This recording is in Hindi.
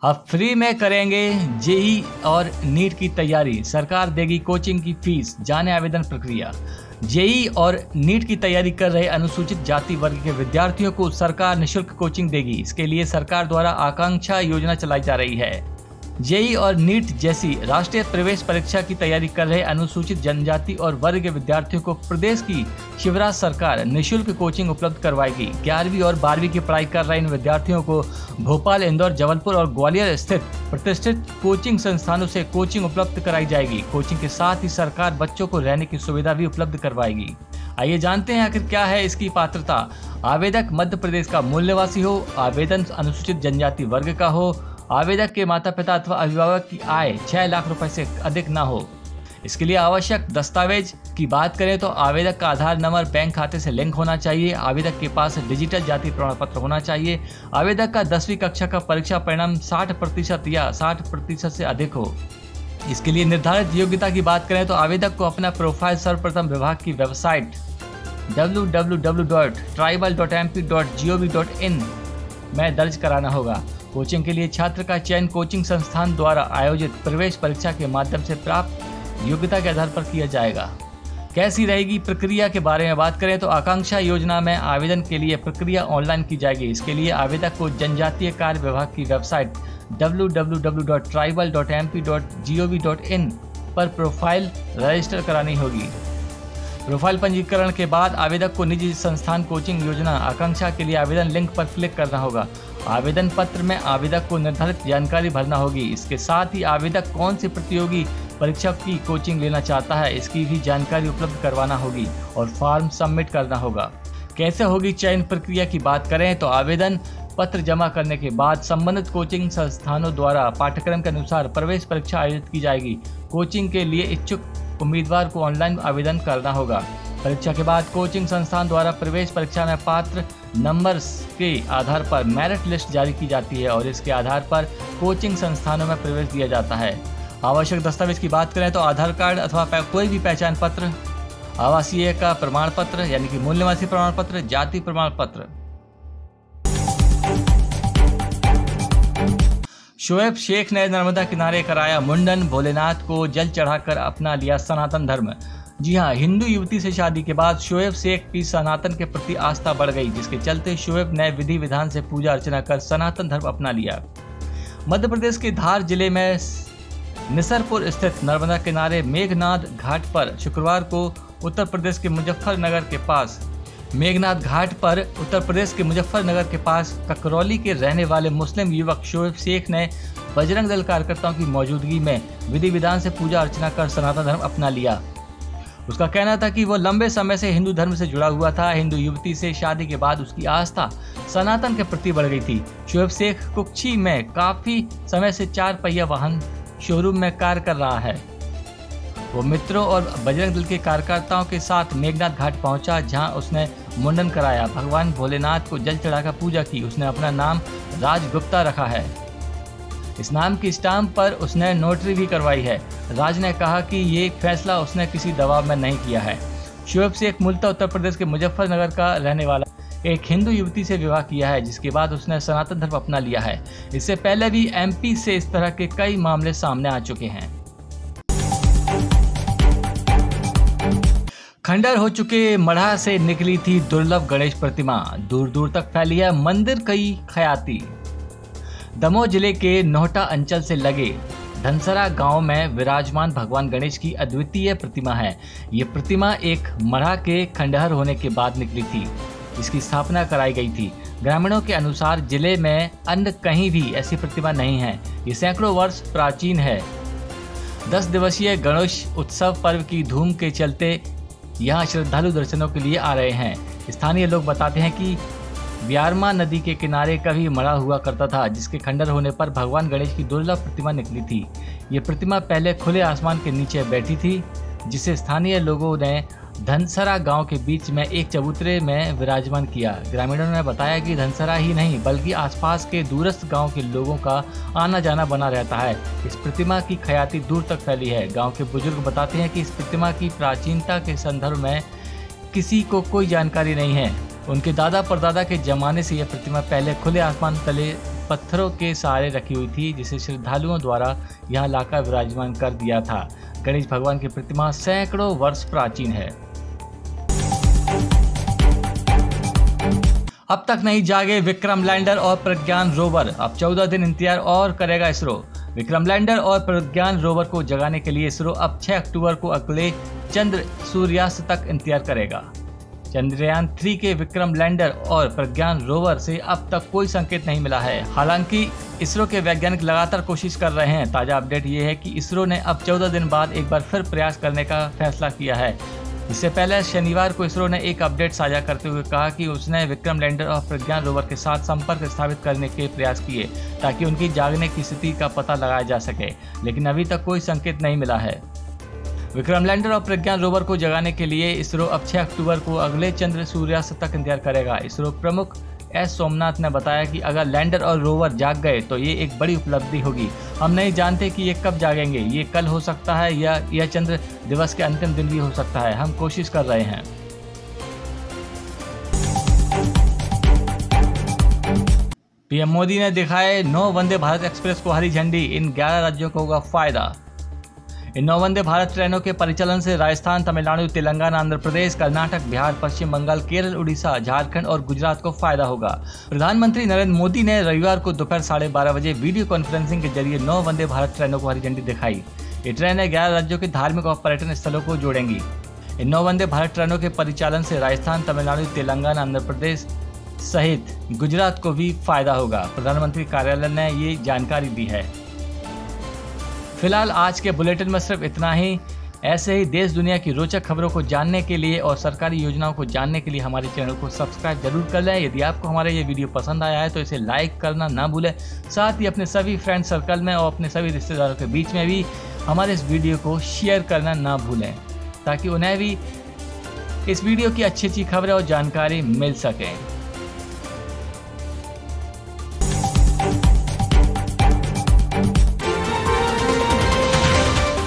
अब फ्री में करेंगे जेई और नीट की तैयारी, सरकार देगी कोचिंग की फीस, जाने आवेदन प्रक्रिया। जेई और नीट की तैयारी कर रहे अनुसूचित जाति वर्ग के विद्यार्थियों को सरकार निःशुल्क कोचिंग देगी। इसके लिए सरकार द्वारा आकांक्षा योजना चलाई जा रही है। जेई और नीट जैसी राष्ट्रीय प्रवेश परीक्षा की तैयारी कर रहे अनुसूचित जनजाति और वर्ग के विद्यार्थियों को प्रदेश की शिवराज सरकार निःशुल्क कोचिंग उपलब्ध करवाएगी। 11वीं और 12वीं की पढ़ाई कर रहे इन विद्यार्थियों को भोपाल, इंदौर, जबलपुर और ग्वालियर स्थित प्रतिष्ठित कोचिंग संस्थानों से कोचिंग उपलब्ध कराई जाएगी। कोचिंग के साथ ही सरकार बच्चों को रहने की सुविधा भी उपलब्ध करवाएगी। आइए जानते हैं आखिर क्या है इसकी पात्रता। आवेदक मध्य प्रदेश का मूल निवासी हो, आवेदन अनुसूचित जनजाति वर्ग का हो, आवेदक के माता पिता अथवा अभिभावक की आय 6 लाख रुपए से अधिक न हो। इसके लिए आवश्यक दस्तावेज की बात करें तो आवेदक का आधार नंबर बैंक खाते से लिंक होना चाहिए। आवेदक के पास डिजिटल जाति प्रमाण पत्र होना चाहिए। आवेदक का 10वीं कक्षा का परीक्षा परिणाम 60% या 60% से अधिक हो। इसके लिए निर्धारित योग्यता की बात करें तो आवेदक को अपना प्रोफाइल सर्वप्रथम विभाग की वेबसाइट www.tribal.mp.gov.in में दर्ज कराना होगा। कोचिंग के लिए छात्र का चयन कोचिंग संस्थान द्वारा आयोजित प्रवेश परीक्षा के माध्यम से प्राप्त योग्यता के आधार पर किया जाएगा। कैसी रहेगी प्रक्रिया के बारे में बात करें तो आकांक्षा योजना में आवेदन के लिए प्रक्रिया ऑनलाइन की जाएगी। इसके लिए आवेदक को जनजातीय कार्य विभाग की वेबसाइट www.tribal.mp.gov.in पर प्रोफाइल रजिस्टर करानी होगी। प्रोफाइल पंजीकरण के बाद आवेदक को निजी संस्थान कोचिंग योजना आकांक्षा के लिए आवेदन लिंक पर क्लिक करना होगा। आवेदन पत्र में आवेदक को निर्धारित जानकारी भरना होगी। इसके साथ ही आवेदक कौन सी प्रतियोगी परीक्षा की कोचिंग लेना चाहता है इसकी भी जानकारी उपलब्ध करवाना होगी और फॉर्म सबमिट करना होगा। कैसे होगी चयन प्रक्रिया की बात करें तो आवेदन पत्र जमा करने के बाद संबंधित कोचिंग संस्थानों द्वारा पाठ्यक्रम के अनुसार प्रवेश परीक्षा आयोजित की जाएगी। कोचिंग के लिए इच्छुक उम्मीदवार को ऑनलाइन आवेदन करना होगा। परीक्षा के बाद कोचिंग संस्थान द्वारा प्रवेश परीक्षा में पात्र नंबर्स के आधार पर मेरिट लिस्ट जारी की जाती है और इसके आधार पर कोचिंग संस्थानों में प्रवेश दिया जाता है। आवश्यक दस्तावेज की बात करें तो आधार कार्ड अथवा कोई भी पहचान पत्र, आवासीय का प्रमाण पत्र यानी कि मूल निवासी प्रमाण पत्र, जाति प्रमाण पत्र। शोएब शेख ने नर्मदा किनारे कराया मुंडन, भोलेनाथ को जल चढ़ाकर अपना लिया सनातन धर्म। जी हां, हिंदू युवती से शादी के बाद शोएब शेख की सनातन के प्रति आस्था बढ़ गई, जिसके चलते शोएब ने विधि विधान से पूजा अर्चना कर सनातन धर्म अपना लिया। मध्य प्रदेश के धार जिले में निसरपुर स्थित नर्मदा किनारे मेघनाथ घाट पर शुक्रवार को उत्तर प्रदेश के मुजफ्फरनगर के पास ककरौली के रहने वाले मुस्लिम युवक शोएब शेख ने बजरंग दल कार्यकर्ताओं की मौजूदगी में विधि विधान से पूजा अर्चना कर सनातन धर्म अपना लिया। उसका कहना था कि वो लंबे समय से हिंदू धर्म से जुड़ा हुआ था। हिंदू युवती से शादी के बाद उसकी आस्था सनातन के प्रति बढ़ गई थी। शोएब शेख कुक्षी में काफी समय से 4 पहिया वाहन शोरूम में कार्य कर रहा है। वो मित्रों और बजरंग दल के कार्यकर्ताओं के साथ मेघनाथ घाट पहुंचा, जहां उसने मुंडन कराया, भगवान भोलेनाथ को जल चढ़ाकर पूजा की। उसने अपना नाम राज गुप्ता रखा है। इस नाम की स्टाम्प पर उसने नोटरी भी करवाई है। राज ने कहा कि ये फैसला उसने किसी दबाव में नहीं किया है। शोएब शेख मूलतः उत्तर प्रदेश के मुजफ्फरनगर का रहने वाला एक हिंदू युवती से विवाह किया है, जिसके बाद उसने सनातन धर्म अपना लिया है। इससे पहले भी एमपी से इस तरह के कई मामले सामने आ चुके हैं। खंडहर हो चुके मढ़ा से निकली थी दुर्लभ गणेश प्रतिमा, दूर दूर तक फैली है मंदिर की ख्याति। दमोह जिले के नोहटा अंचल से लगे धनसरा गांव में विराजमान भगवान गणेश की अद्वितीय प्रतिमा है। ये प्रतिमा एक मढ़ा के खंडहर होने के बाद निकली थी। इसकी स्थापना कराई गई थी। ग्रामीणों के अनुसार जिले में अन्य कहीं भी ऐसी प्रतिमा नहीं है। ये सैकड़ों वर्ष प्राचीन है। 10 दिवसीय गणेश उत्सव पर्व की धूम के चलते यहाँ श्रद्धालु दर्शनों के लिए आ रहे हैं। स्थानीय लोग बताते हैं कि व्यारमा नदी के किनारे कभी मड़ा हुआ करता था, जिसके खंडहर होने पर भगवान गणेश की दुर्लभ प्रतिमा निकली थी। ये प्रतिमा पहले खुले आसमान के नीचे बैठी थी, जिसे स्थानीय लोगों ने धनसरा गांव के बीच में एक चबूतरे में विराजमान किया। ग्रामीणों ने बताया कि धनसरा ही नहीं बल्कि आसपास के दूरस्थ गांव के लोगों का आना जाना बना रहता है। इस प्रतिमा की ख्याति दूर तक फैली है। गांव के बुजुर्ग बताते हैं कि इस प्रतिमा की प्राचीनता के संदर्भ में किसी को कोई जानकारी नहीं है। उनके दादा परदादा के जमाने से यह प्रतिमा पहले खुले आसमान तले पत्थरों के सहारे रखी हुई थी, जिसे श्रद्धालुओं द्वारा यहाँ लाकर विराजमान कर दिया था। गणेश भगवान की प्रतिमा सैकड़ों वर्ष प्राचीन है। अब तक नहीं जागे विक्रम लैंडर और प्रज्ञान रोवर, अब 14 दिन इंतजार और करेगा इसरो। विक्रम लैंडर और प्रज्ञान रोवर को जगाने के लिए इसरो अब 6 अक्टूबर को अगले चंद्र सूर्यास्त तक इंतजार करेगा। चंद्रयान 3 के विक्रम लैंडर और प्रज्ञान रोवर से अब तक कोई संकेत नहीं मिला है। हालांकि इसरो के वैज्ञानिक लगातार कोशिश कर रहे हैं। ताजा अपडेट ये है कि इसरो ने अब 14 दिन बाद एक बार फिर प्रयास करने का फैसला किया है। इससे पहले शनिवार को इसरो ने एक अपडेट साझा करते हुए कहा कि उसने विक्रम लैंडर और प्रज्ञान रोवर के साथ संपर्क स्थापित करने के प्रयास किए ताकि उनकी जागने की स्थिति का पता लगाया जा सके, लेकिन अभी तक कोई संकेत नहीं मिला है। विक्रम लैंडर और प्रज्ञान रोवर को जगाने के लिए इसरो अब 6 अक्टूबर को अगले चंद्र सूर्यास्त तक इंतजार करेगा। इसरो प्रमुख एस सोमनाथ ने बताया कि अगर लैंडर और रोवर जाग गए तो ये एक बड़ी उपलब्धि होगी। हम नहीं जानते कि ये कब जागेंगे, ये कल हो सकता है या यह चंद्र दिवस के अंतिम दिन भी हो सकता है। हम कोशिश कर रहे हैं। पीएम मोदी ने दिखाए 9 वंदे भारत एक्सप्रेस को हरी झंडी, इन 11 राज्यों को होगा फायदा। इन 9 वंदे भारत ट्रेनों के परिचालन से राजस्थान, तमिलनाडु, तेलंगाना, आंध्र प्रदेश, कर्नाटक, बिहार, पश्चिम बंगाल, केरल, उड़ीसा, झारखंड और गुजरात को फायदा होगा। प्रधानमंत्री नरेंद्र मोदी ने रविवार को दोपहर 12:30 बजे वीडियो कॉन्फ्रेंसिंग के जरिए 9 वंदे भारत ट्रेनों को हरी झंडी दिखाई। ये ट्रेनें 11 राज्यों के धार्मिक और पर्यटन स्थलों को जोड़ेंगी। इन 9 वंदे भारत ट्रेनों के परिचालन से राजस्थान, तमिलनाडु, तेलंगाना, आंध्र प्रदेश सहित गुजरात को भी फायदा होगा। प्रधानमंत्री कार्यालय ने ये जानकारी दी है। फिलहाल आज के बुलेटिन में सिर्फ इतना ही। ऐसे ही देश दुनिया की रोचक खबरों को जानने के लिए और सरकारी योजनाओं को जानने के लिए हमारे चैनल को सब्सक्राइब जरूर कर लें। यदि आपको हमारा ये वीडियो पसंद आया है तो इसे लाइक करना ना भूलें। साथ ही अपने सभी फ्रेंड सर्कल में और अपने सभी रिश्तेदारों के बीच में भी हमारे इस वीडियो को शेयर करना ना भूलें, ताकि उन्हें भी इस वीडियो की अच्छी खबरें और जानकारी मिल सके।